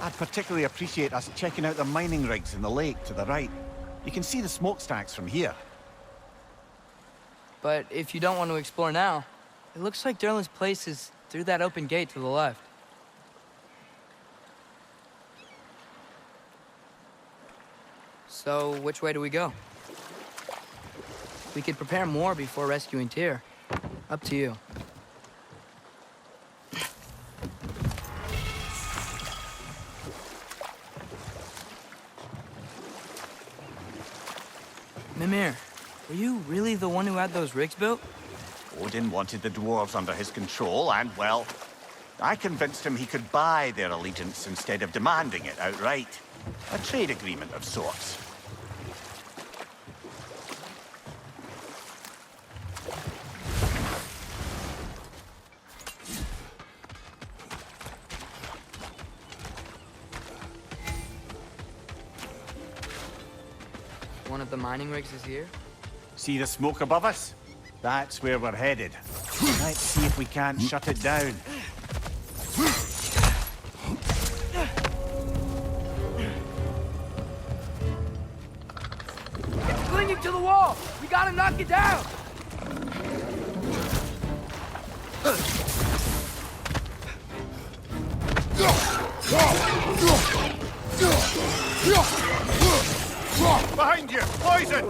I'd particularly appreciate us checking out the mining rigs in the lake to the right. You can see the smokestacks from here. But if you don't want to explore now, it looks like Derlin's place is through that open gate to the left. So, which way do we go? We could prepare more before rescuing Tyr. Up to you. Mimir, were you really the one who had those rigs built? Odin wanted the dwarves under his control, and, well, I convinced him he could buy their allegiance instead of demanding it outright. A trade agreement of sorts. One of the mining rigs is here? See the smoke above us? That's where we're headed. Let's see if we can't shut it down. It's clinging to the wall! We gotta knock it down! Behind you! Poison!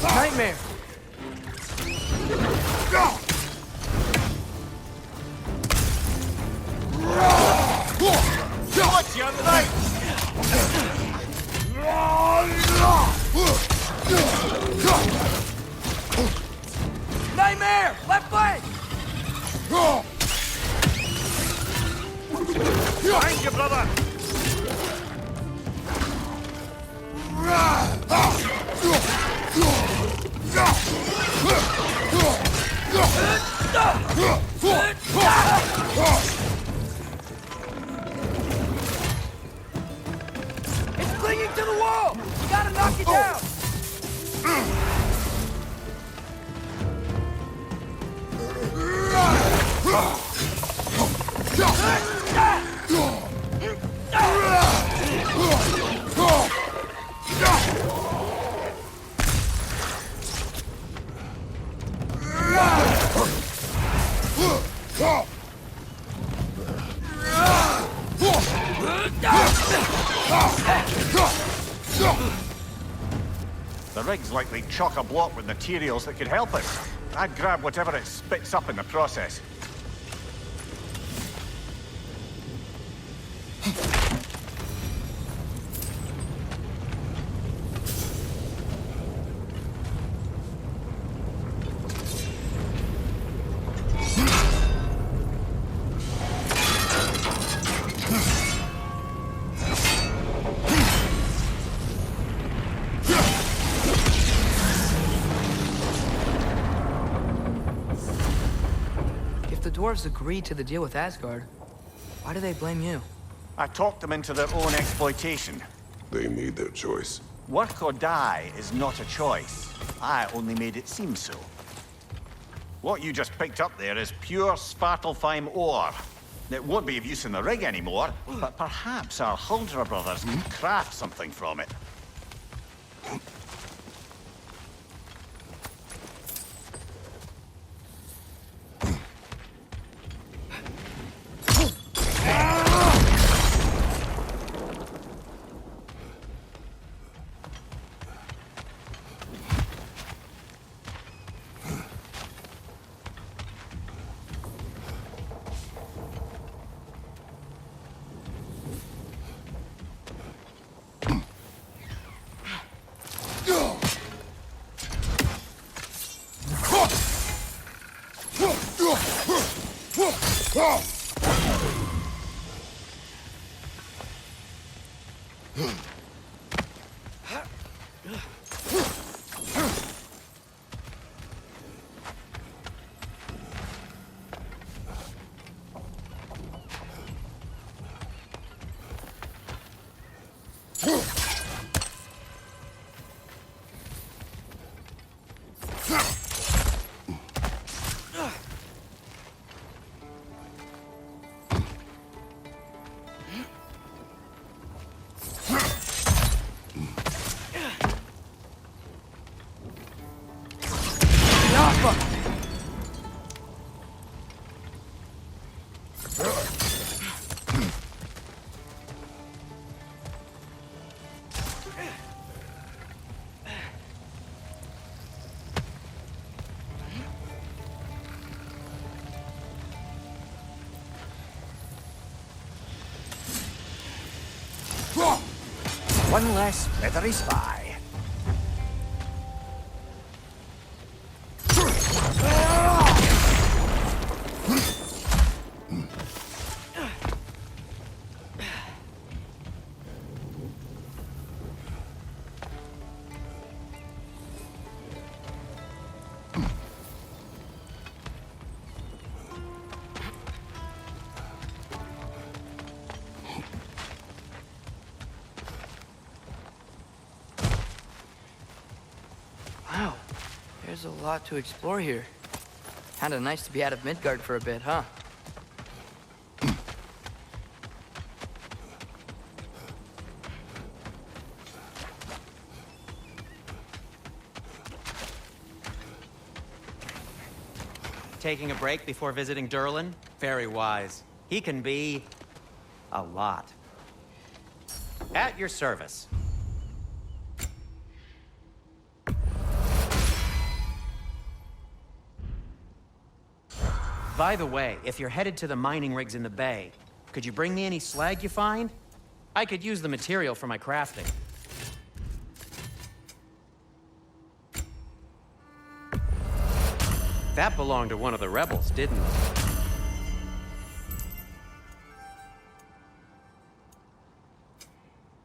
Nightmare! What's you on the right? Nightmare! Left flank! Behind you, brother! It's clinging to the wall! We gotta knock it down! The rig's likely chock-a-block with materials that could help us. I'd grab whatever it spits up in the process. The dwarves agreed to the deal with Asgard. Why do they blame you? I talked them into their own exploitation. They made their choice. Work or die is not a choice. I only made it seem so. What you just picked up there is pure Svartalfheim ore. It won't be of use in the rig anymore, but perhaps our Huldra brothers can craft something from it. One less feathery spy. Wow, there's a lot to explore here. Kinda nice to be out of Midgard for a bit, huh? Taking a break before visiting Durlin? Very wise. He can be... a lot. At your service. By the way, if you're headed to the mining rigs in the bay, could you bring me any slag you find? I could use the material for my crafting. That belonged to one of the rebels, didn't it?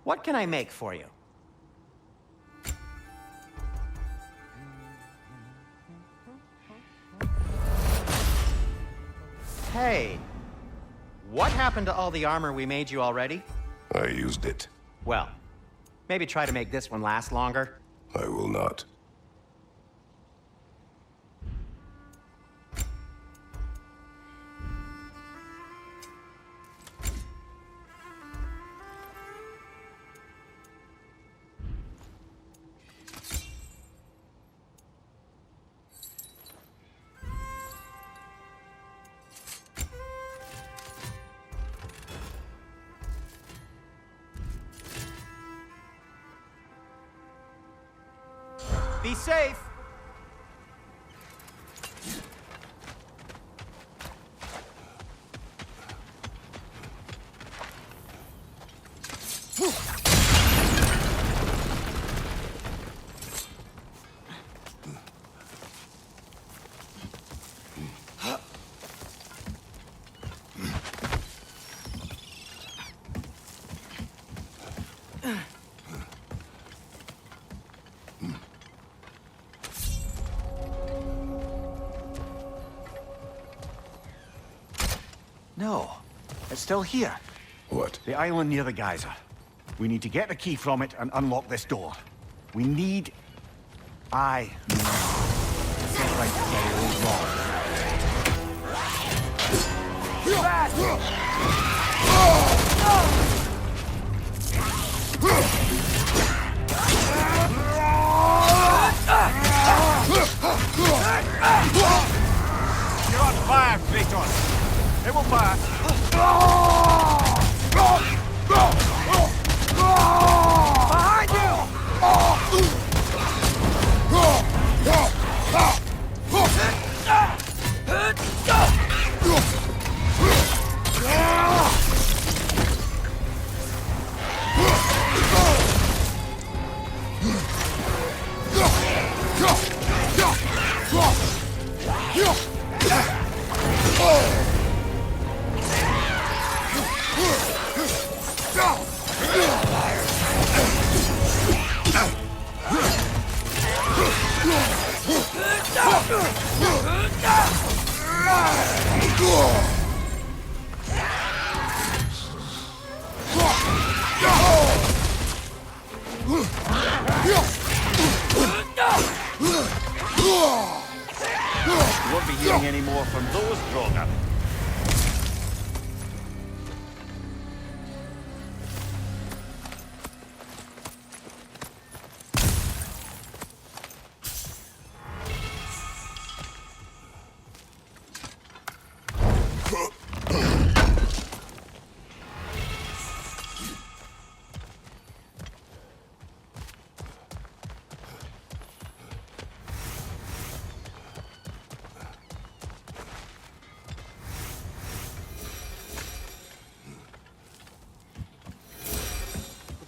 What can I make for you? Hey, what happened to all the armor we made you already? I used it. Well, maybe try to make this one last longer. I will not. Be safe! No, it's still here. What? The island near the geyser. We need to get the key from it and unlock this door. We need... I need... to set right the very old wrong. You're on fire, Kratos! It will pass. Behind you! You won't be hearing any more from those Draugr.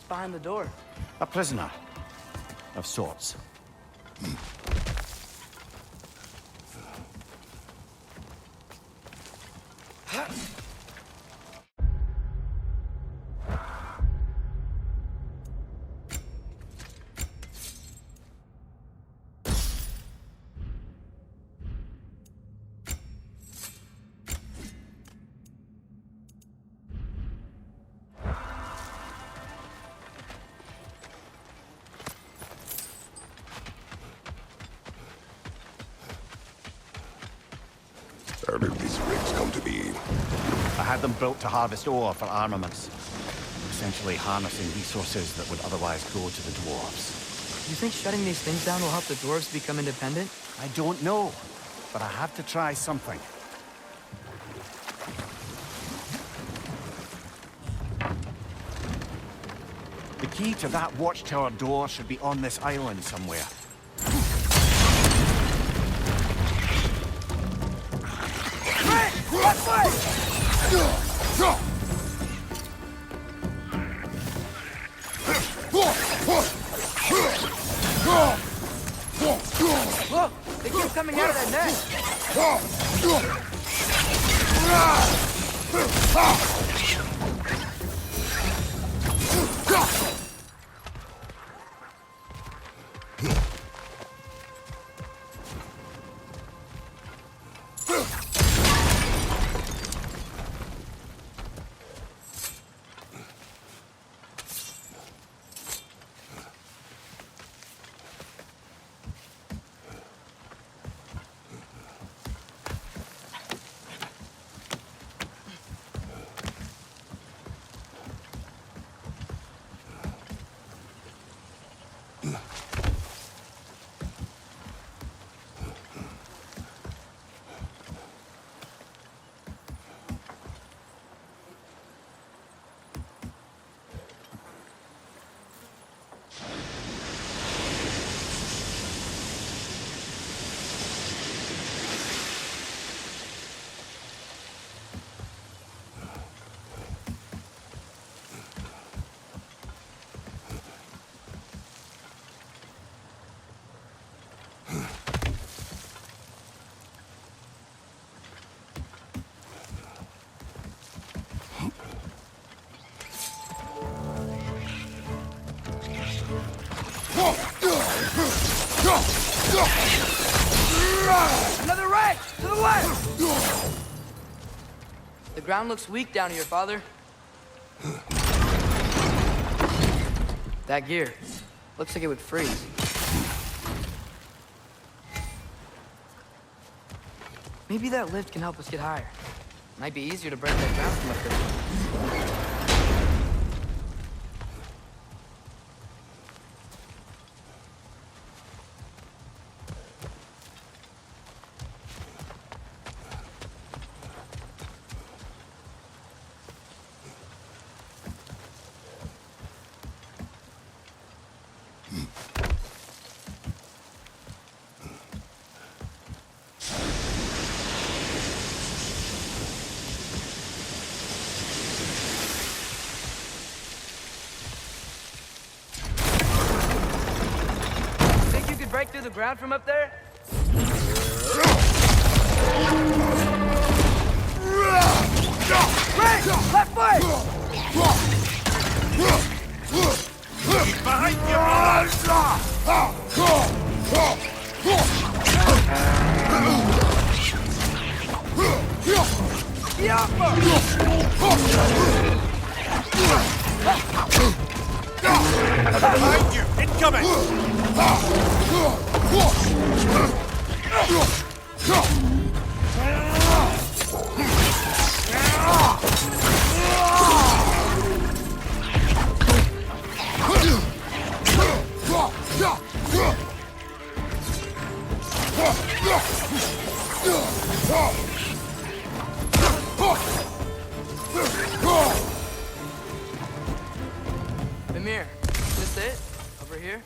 behind the door? A prisoner. Of sorts. How did these rigs come to be? I had them built to harvest ore for armaments. Essentially harnessing resources that would otherwise go to the dwarves. You think shutting these things down will help the dwarves become independent? I don't know, but I have to try something. The key to that watchtower door should be on this island somewhere. Look! They keep coming out of that net! Another right! To the left! The ground looks weak down here, Father. That gear. Looks like it would freeze. Maybe that lift can help us get higher. Might be easier to break that ground from up there. Break through the ground from up there? Right! Left foot! Behind you! Behind you! Incoming! Mimir, is this it? Over here?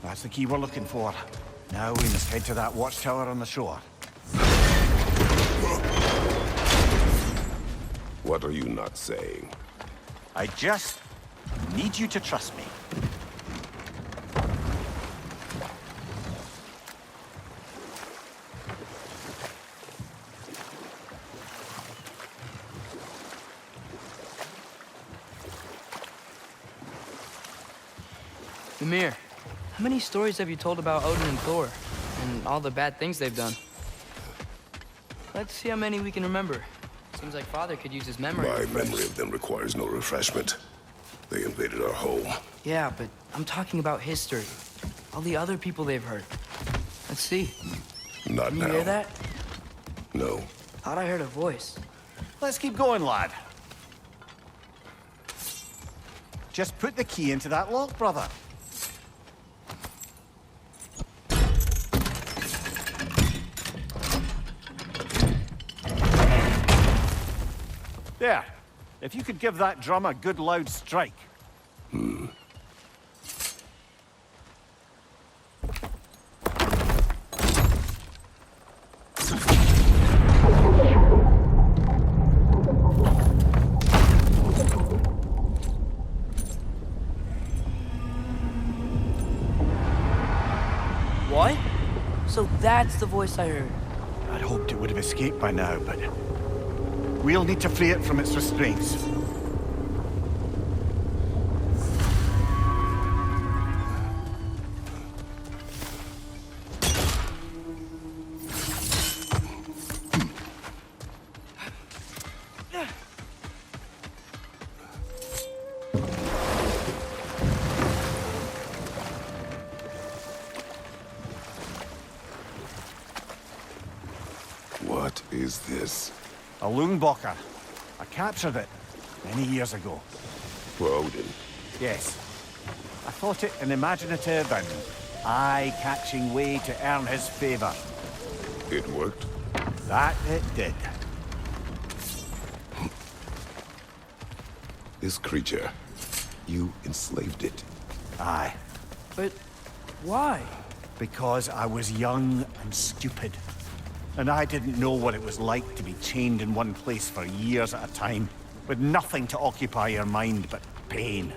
That's the key we're looking for. Now we must head to that watchtower on the shore. What are you not saying? I just need you to trust me. Ymir, how many stories have you told about Odin and Thor? And all the bad things they've done? Let's see how many we can remember. Seems like Father could use his memory. My memory of them requires no refreshment. They invaded our home. Yeah, but I'm talking about history. All the other people they've hurt. Let's see. Not Can now. you hear that? No. Thought I heard a voice. Let's keep going, lad. Just put the key into that lock, brother. There. If you could give that drum a good loud strike. What? So that's the voice I heard. I'd hoped it would have escaped by now, but we'll need to free it from its restraints. What is this? A Lungbocker. I captured it many years ago. For Odin. Yes. I thought it an imaginative and eye-catching way to earn his favor. It worked? That it did. This creature, you enslaved it. Aye. But why? Because I was young and stupid. And I didn't know what it was like to be chained in one place for years at a time, with nothing to occupy your mind but pain.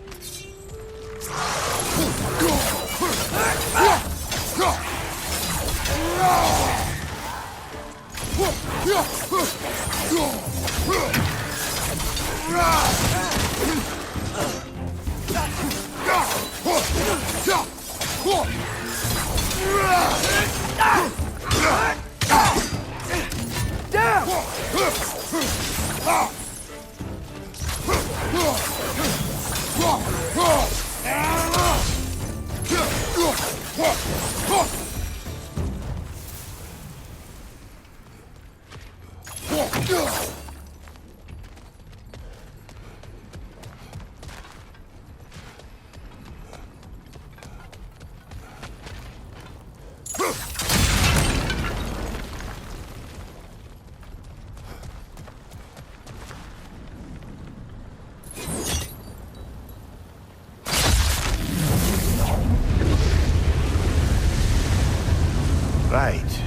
Right.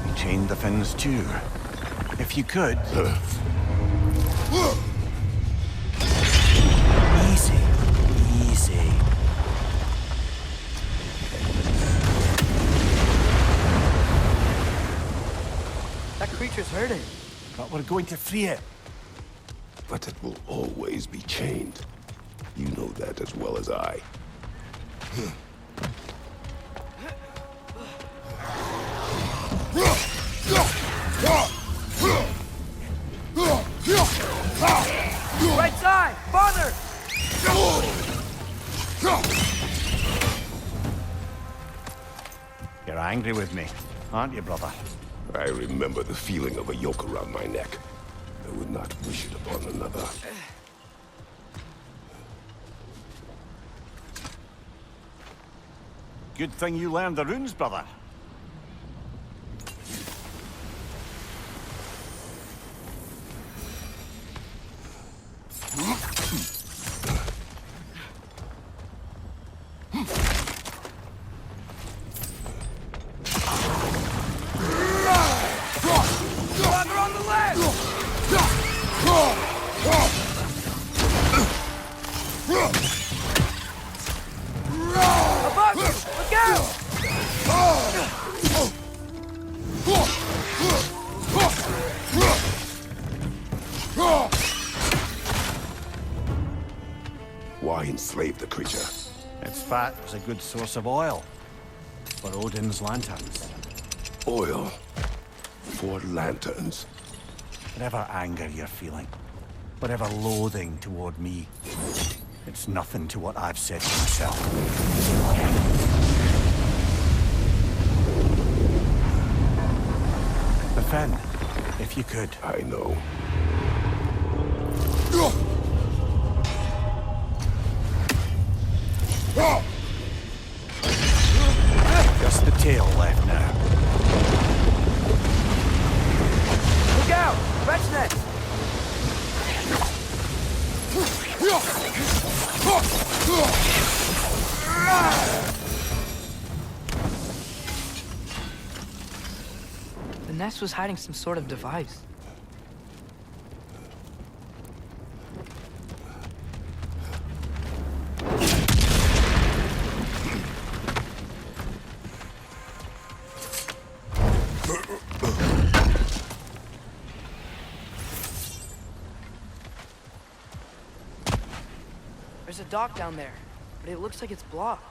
We chained the fins too. If you could... Easy. Easy. That creature's hurting. But we're going to free it. But it will always be chained. You know that as well as I. Right side! Father! You're angry with me, aren't you, brother? I remember the feeling of a yoke around my neck. I would not wish it upon another. Good thing you learned the runes, brother. enslaved the creature. Its fat was a good source of oil for Odin's lanterns. Oil for lanterns. Whatever anger you're feeling, whatever loathing toward me, it's nothing to what I've said to myself. Defend, if you could. I know. Just the tail left now. Look out! Fetch net! The nest was hiding some sort of device. There's a dock down there, but it looks like it's blocked.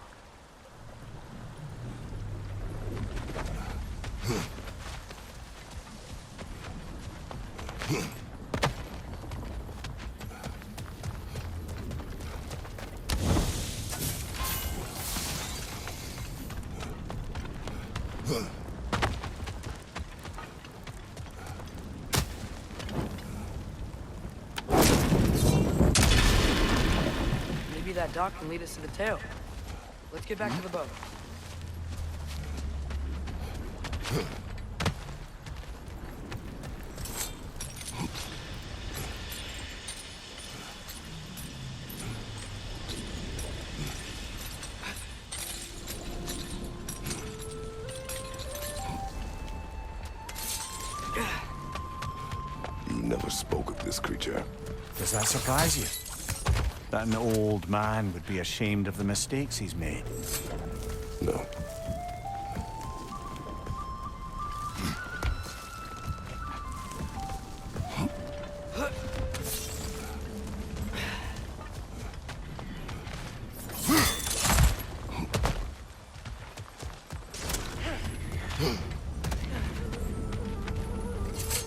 Maybe that dock can lead us to the tail. Let's get back to the boat. You never spoke of this creature. Does that surprise you? That an old man would be ashamed of the mistakes he's made? No.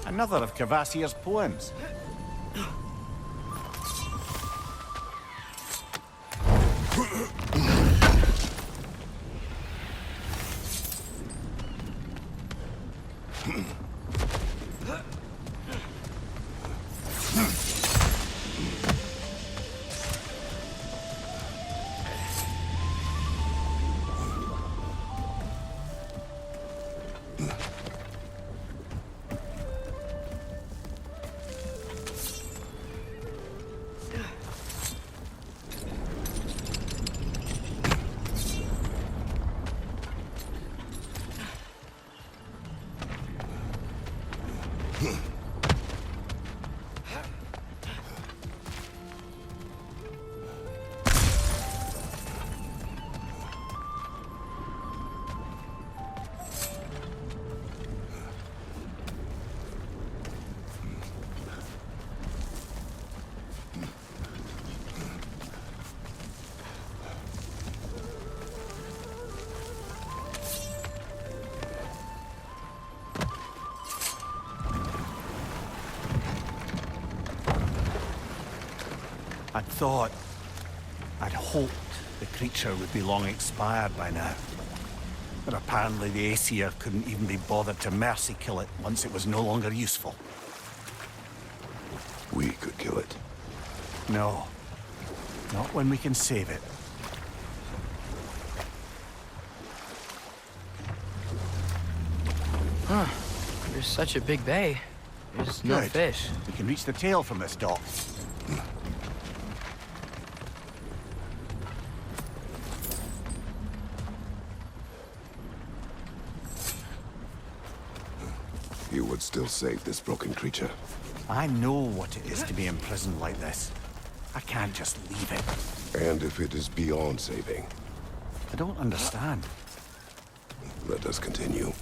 Another of Kvasir's poems. I'd hoped the creature would be long expired by now. But apparently the Aesir couldn't even be bothered to mercy kill it once it was no longer useful. We could kill it. No. Not when we can save it. Huh. There's such a big bay. There's no Good. fish. We can reach the tail from this dock. You would still save this broken creature. I know what it is to be imprisoned like this. I can't just leave it. And if it is beyond saving, I don't understand. let us continue.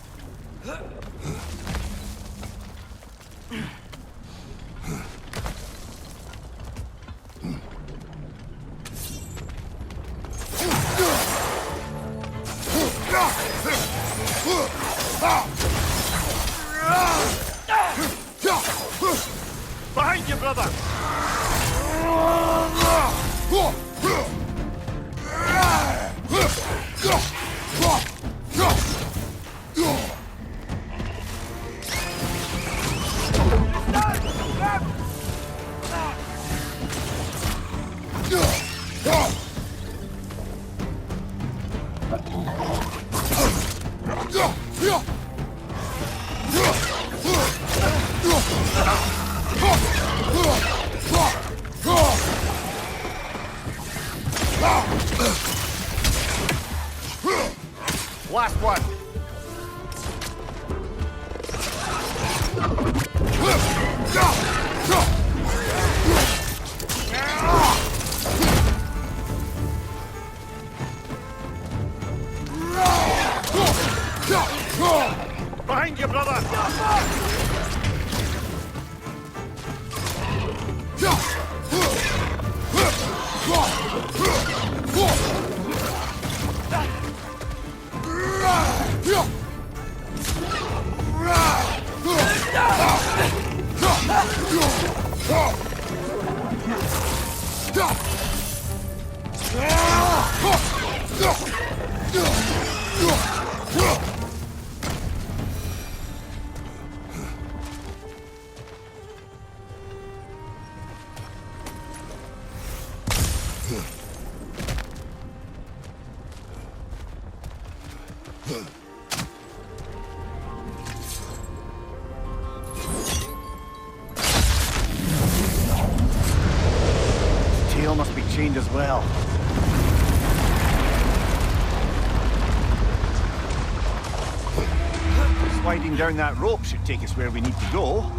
Behind you, brother! Last one. Behind you, brother! Tail must be chained as well. Sliding down that rope should take us where we need to go.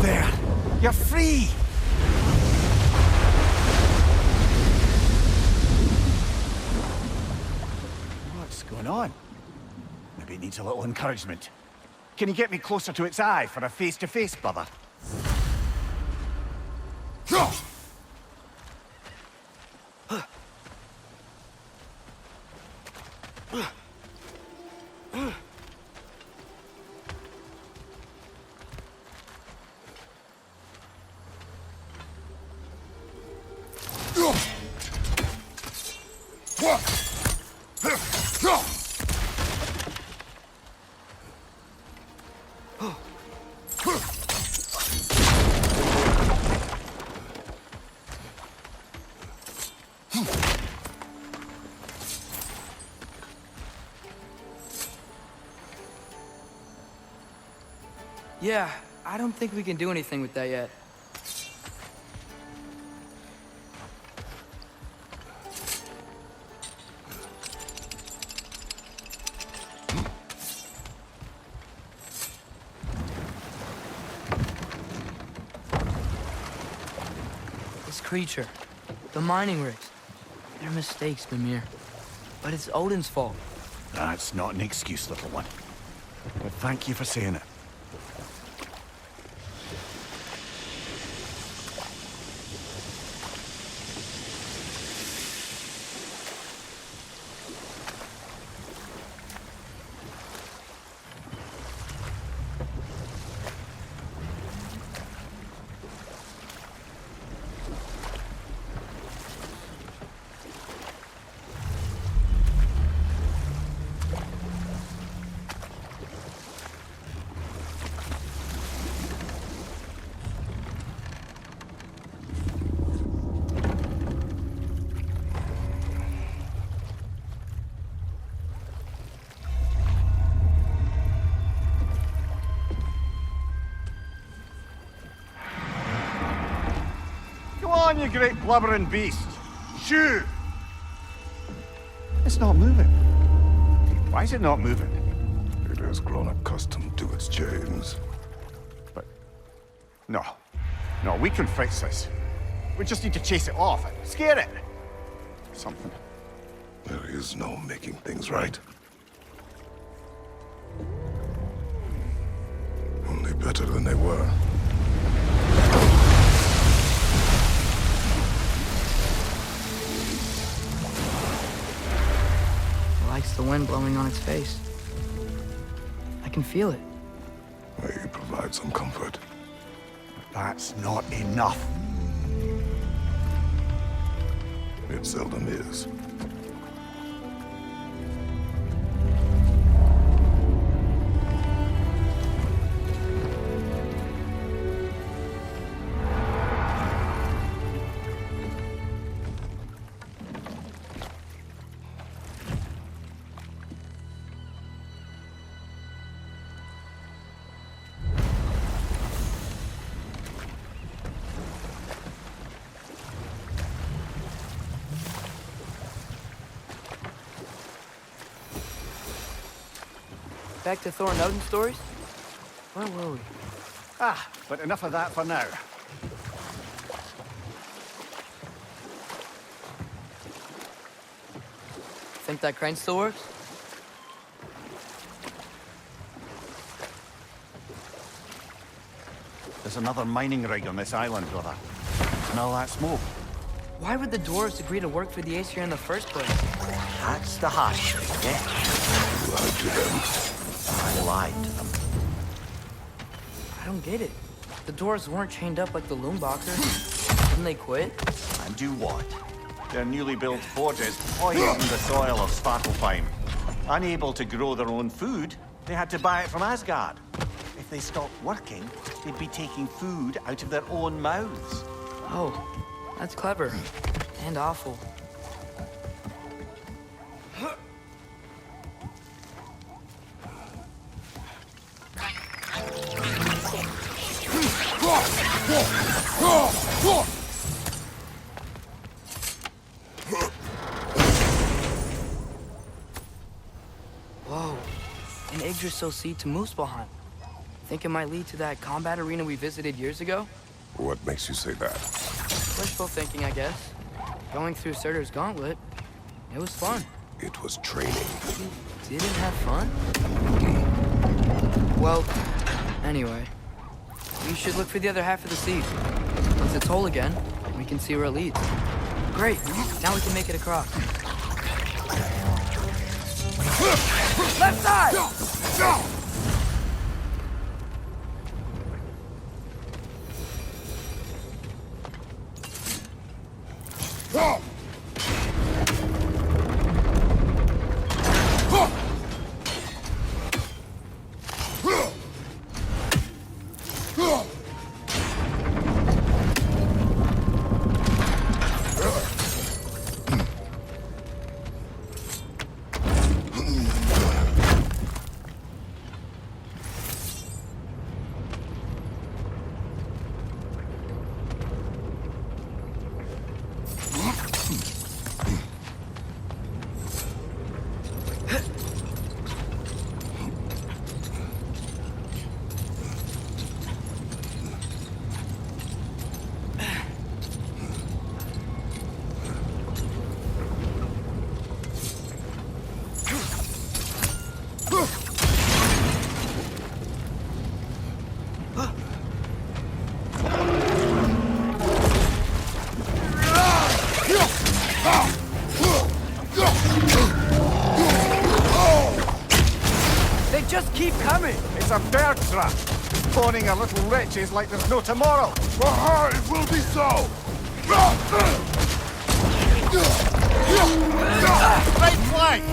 There! You're free! What's going on? Maybe it needs a little encouragement. Can you get me closer to its eye for a face-to-face, brother? Yeah, I don't think we can do anything with that yet. This creature, the mining rigs, they're mistakes, Mimir. But it's Odin's fault. That's not an excuse, little one. But thank you for saying it. Go on, you great blubbering beast. Shoo! It's not moving. Why is it not moving? It has grown accustomed to its chains. But... No. No, we can fix this. We just need to chase it off and scare it. Something. There is no making things right. Only better than they were. It likes the wind blowing on its face. I can feel it. May provide some comfort. That's not enough. It seldom is. Back to Thor and Odin stories? Where were we? Ah, but enough of that for now. Think that crane still works? There's another mining rig on this island, brother. Smell that smoke? Why would the dwarves agree to work for the Aesir in the first place? That's the harsh truth, yeah. You lied to them. I lied to them. I don't get it. The dwarves weren't chained up like the Loomboxers. Didn't they quit? And do what? Their newly built forges poisoned the soil of Svartalfheim. Unable to grow their own food, they had to buy it from Asgard. If they stopped working, they'd be taking food out of their own mouths. Oh, that's clever. And awful. Whoa, an Yggdrasil seed to Muspelheim. Think it might lead to that combat arena we visited years ago? What makes you say that? Wishful thinking, I guess. Going through Surtur's gauntlet, it was fun. It was training. You didn't have fun? Well, anyway, we should look for the other half of the seed. Once it's whole again, we can see where it leads. Great, now we can make it across. Left side! They just keep coming! It's a bird trap! Spawning our little wretches like there's no tomorrow! It will be so! Right flank!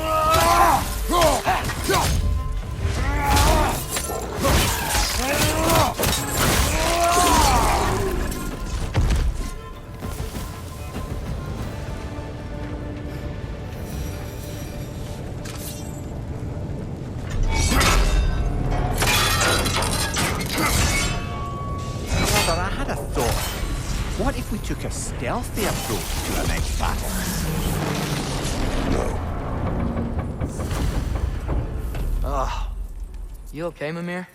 Brother, I had a thought. What if we took a stealthy approach to our next battle? You okay, Mimir?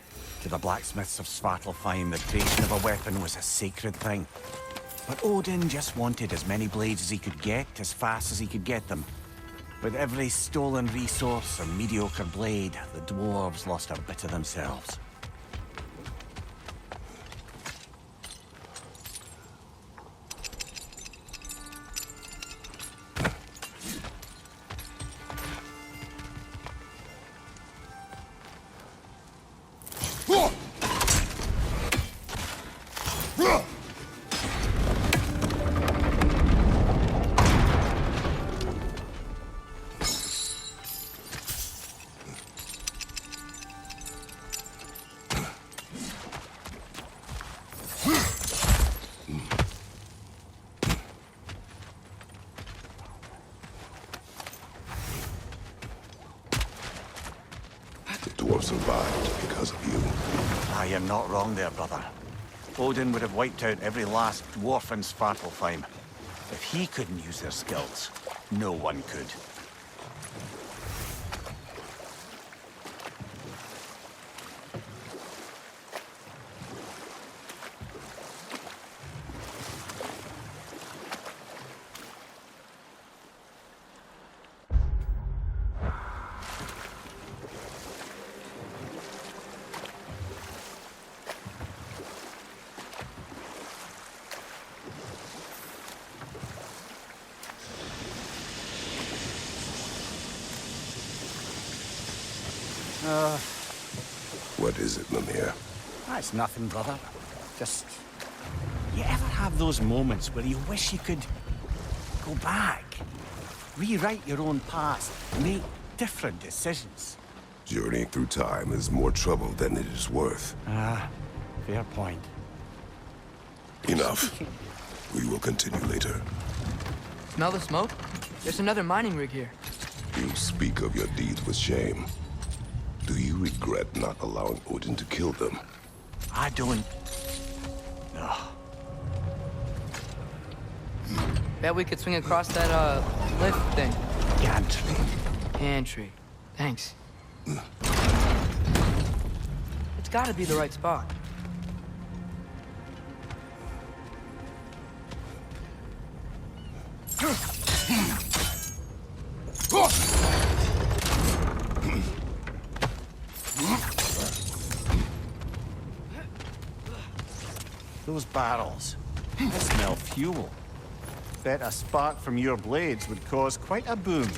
To the blacksmiths of Svartalfheim, the creation of a weapon was a sacred thing. But Odin just wanted as many blades as he could get, as fast as he could get them. With every stolen resource or mediocre blade, the dwarves lost a bit of themselves. The dwarf survived because of you. Ah, you're not wrong there, brother. Odin would have wiped out every last dwarf in Svartalfheim. If he couldn't use their skills, no one could. What is it, Mimir? That's nothing, brother. Just... You ever have those moments where you wish you could... go back? Rewrite your own past, make different decisions? Journeying through time is more trouble than it is worth. Ah, fair point. Enough. We will continue later. Smell the smoke? There's another mining rig here. You speak of your deeds with shame. Do you regret not allowing Odin to kill them? I don't... No. Bet we could swing across that, lift thing. Gantry. Pantry. Thanks. It's gotta be the right spot. Those barrels. They smell fuel. Bet a spark from your blades would cause quite a boom.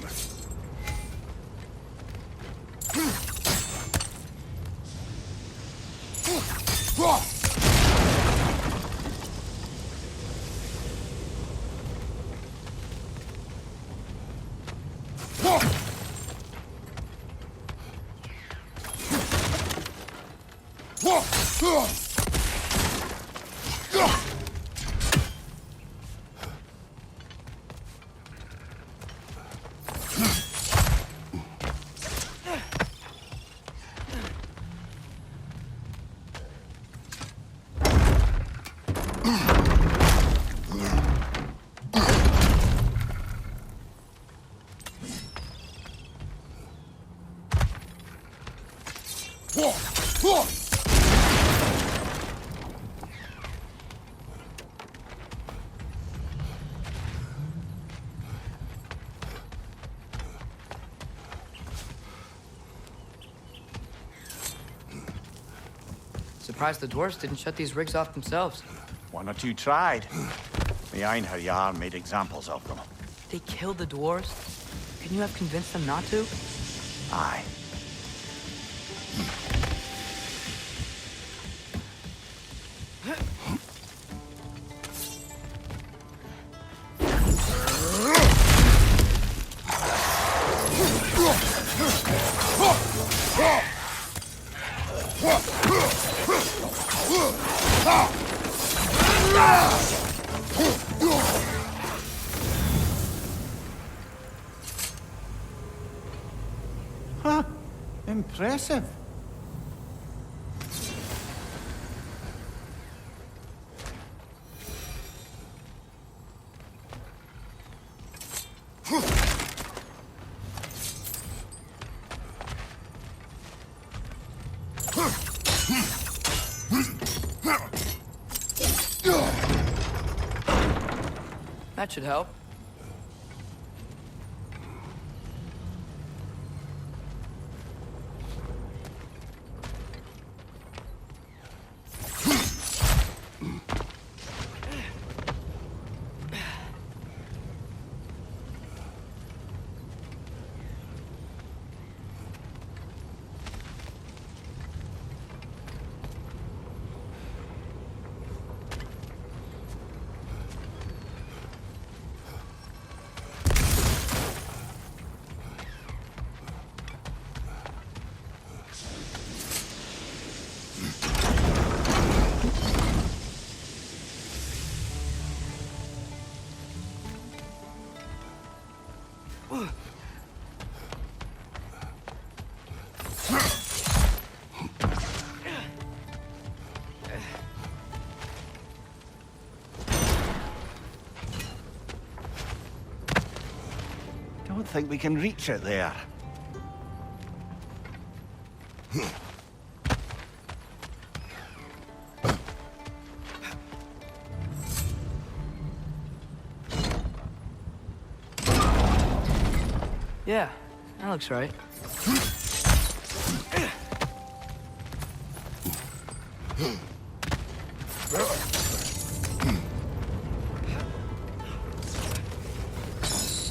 Surprised the dwarves didn't shut these rigs off themselves. One or two tried. The Einherjar made examples of them. They killed the dwarves? Couldn't you have convinced them not to? Aye. Huh. Impressive. That should help. Don't think we can reach it there. Yeah, that looks right.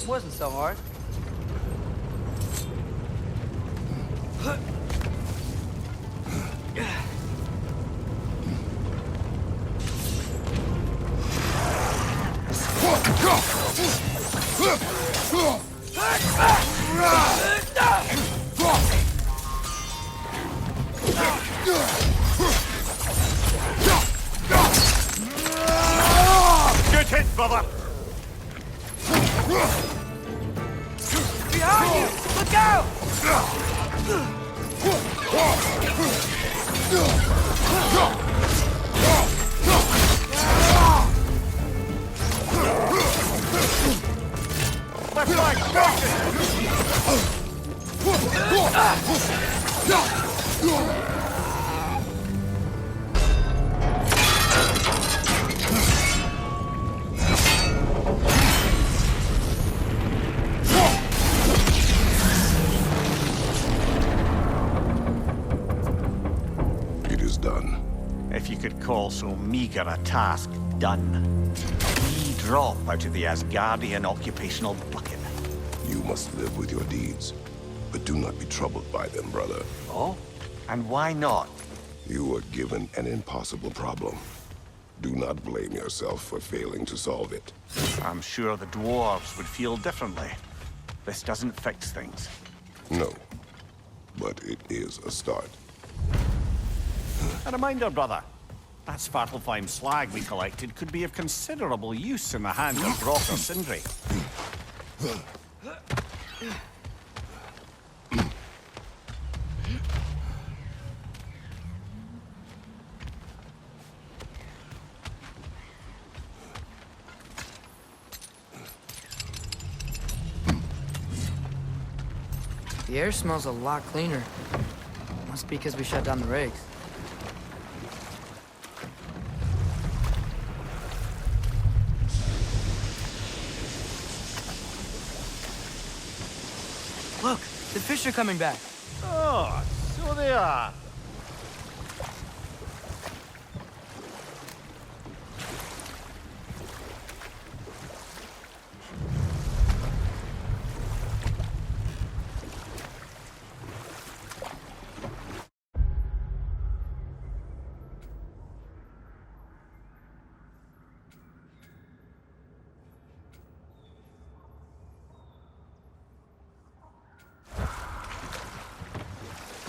Wasn't so hard. Good hit, brother! Behind you! Look out! Left leg, It is done. if you could call so meager a task done. We drop out of the Asgardian occupational bucket. You must live with your deeds, but do not be troubled by them, brother. Oh? And why not? You were given an impossible problem. Do not blame yourself for failing to solve it. I'm sure the dwarves would feel differently. This doesn't fix things. No, but it is a start. A reminder, brother. That Svartalfheim slag we collected could be of considerable use in the hands of Brock or Sindri. The air smells a lot cleaner. Must be because we shut down the rigs. Look, the fish are coming back. Oh, so they are.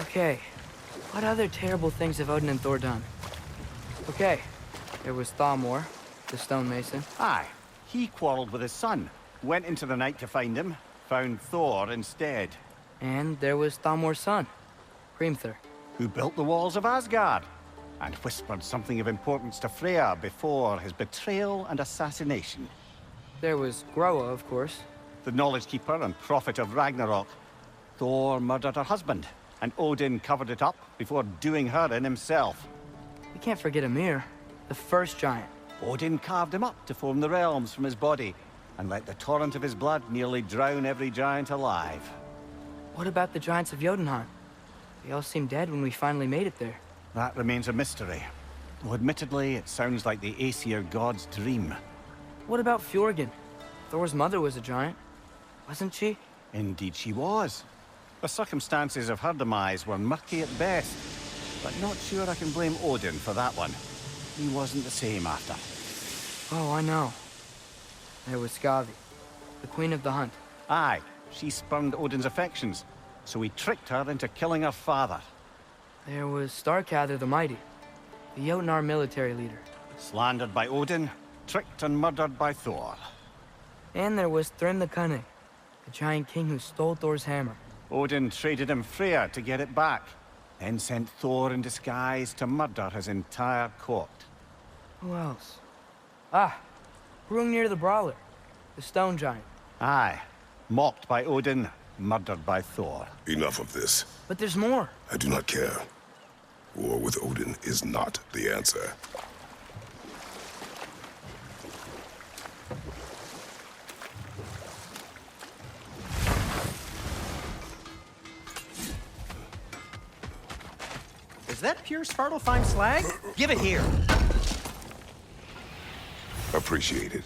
Okay, what other terrible things have Odin and Thor done? Okay, there was Thalmor, the stonemason. Aye, he quarreled with his son. Went into the night to find him. Found Thor instead. And there was Thalmor's son, Hrimthur. Who built the walls of Asgard. And whispered something of importance to Freya before his betrayal and assassination. There was Groa, of course. The knowledge keeper and prophet of Ragnarok. Thor murdered her husband. And Odin covered it up before doing her in himself. We can't forget Ymir, the first giant. Odin carved him up to form the realms from his body, and let the torrent of his blood nearly drown every giant alive. What about the giants of Jotunheim? They all seemed dead when we finally made it there. That remains a mystery. Though admittedly, it sounds like the Aesir god's dream. What about Fjorgyn? Thor's mother was a giant, wasn't she? Indeed she was. The circumstances of her demise were murky at best, but not sure I can blame Odin for that one. He wasn't the same after. Oh, I know. There was Skavi, the queen of the hunt. Aye, she spurned Odin's affections, so he tricked her into killing her father. There was Starkather the Mighty, the Jotnar military leader. Slandered by Odin, tricked and murdered by Thor. And there was Thrym the Cunning, the giant king who stole Thor's hammer. Odin traded him Freya to get it back, then sent Thor in disguise to murder his entire court. Who else? Ah, Hrungnir the Brawler, the stone giant. Aye, mocked by Odin, murdered by Thor. Enough of this. But there's more. I do not care. War with Odin is not the answer. Is that pure Svartalfheim slag? Give it here. Appreciate it.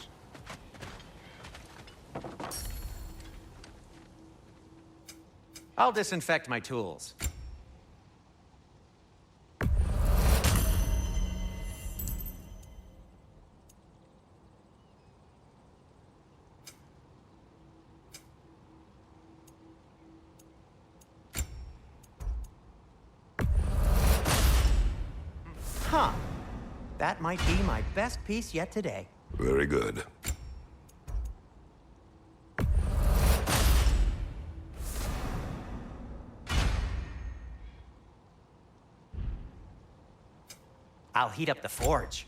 I'll disinfect my tools. Huh. That might be my best piece yet today. Very good. I'll heat up the forge.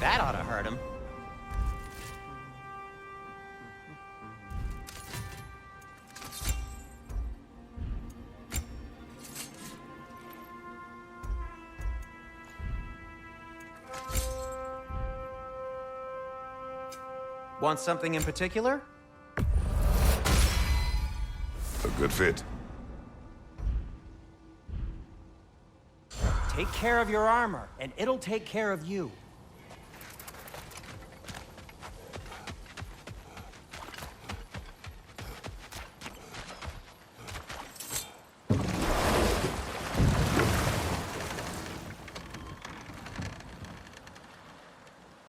That ought to hurt him. Want something in particular? A good fit. Take care of your armor, and it'll take care of you.